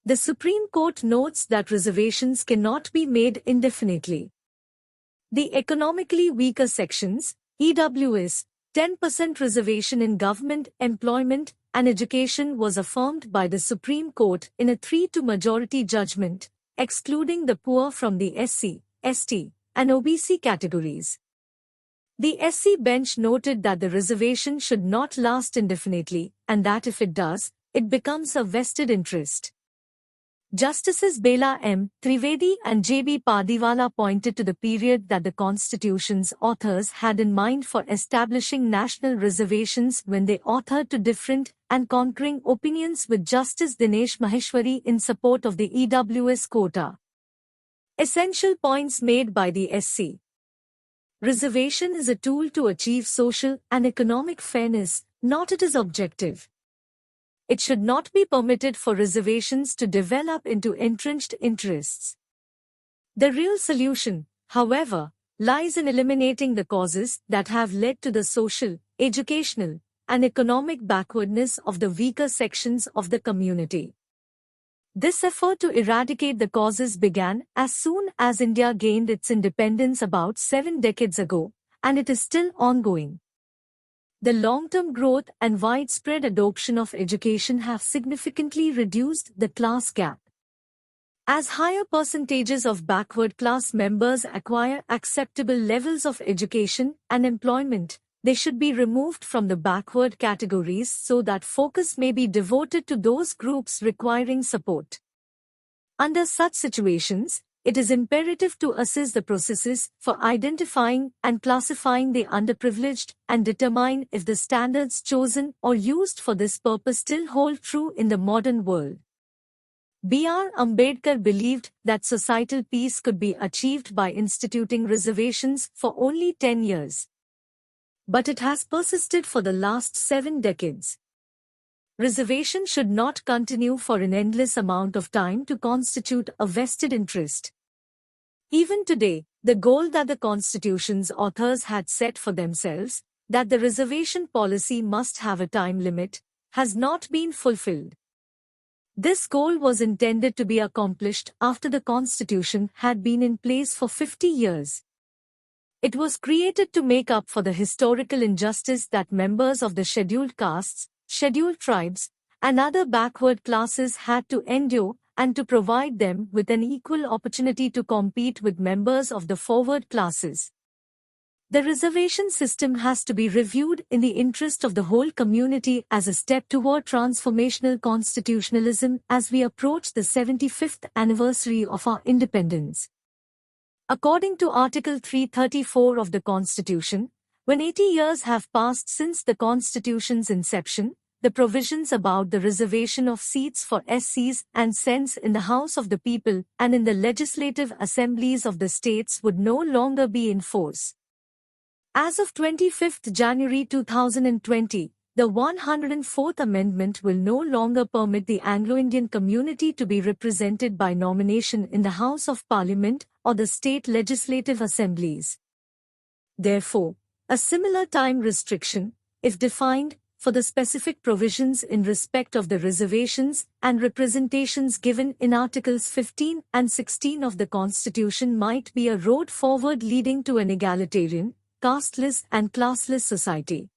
The Supreme Court notes that reservations cannot be made indefinitely. The economically weaker sections, EWS, 10% reservation in government, employment, and education was affirmed by the Supreme Court in a 3-2 majority judgment, excluding the poor from the SC, ST, and OBC categories. The SC bench noted that the reservation should not last indefinitely, and that if it does, it becomes a vested interest. Justices Bela M. Trivedi and J.B. Pardiwala pointed to the period that the Constitution's authors had in mind for establishing national reservations when they authored to different and concurring opinions with Justice Dinesh Maheshwari in support of the EWS quota. Essential points made by the SC. Reservation is a tool to achieve social and economic fairness, not its objective. It should not be permitted for reservations to develop into entrenched interests. The real solution, however, lies in eliminating the causes that have led to the social, educational, and economic backwardness of the weaker sections of the community. This effort to eradicate the causes began as soon as India gained its independence about 7 decades ago, and it is still ongoing. The long-term growth and widespread adoption of education have significantly reduced the class gap. As higher percentages of backward class members acquire acceptable levels of education and employment, they should be removed from the backward categories so that focus may be devoted to those groups requiring support. Under such situations, it is imperative to assess the processes for identifying and classifying the underprivileged and determine if the standards chosen or used for this purpose still hold true in the modern world. B.R. Ambedkar believed that societal peace could be achieved by instituting reservations for only 10 years. But it has persisted for the last 7 decades. Reservation should not continue for an endless amount of time to constitute a vested interest. Even today, the goal that the Constitution's authors had set for themselves, that the reservation policy must have a time limit, has not been fulfilled. This goal was intended to be accomplished after the Constitution had been in place for 50 years. It was created to make up for the historical injustice that members of the scheduled castes, scheduled tribes, and other backward classes had to endure, and to provide them with an equal opportunity to compete with members of the forward classes. The reservation system has to be reviewed in the interest of the whole community as a step toward transformational constitutionalism as we approach the 75th anniversary of our independence. According to Article 334 of the Constitution, when 80 years have passed since the Constitution's inception, the provisions about the reservation of seats for SCs and CENs in the House of the People and in the legislative assemblies of the states would no longer be in force. As of 25 January 2020, the 104th Amendment will no longer permit the Anglo-Indian community to be represented by nomination in the House of Parliament or the state legislative assemblies. Therefore, a similar time restriction, if defined, for the specific provisions in respect of the reservations and representations given in Articles 15 and 16 of the Constitution might be a road forward leading to an egalitarian, casteless and classless society.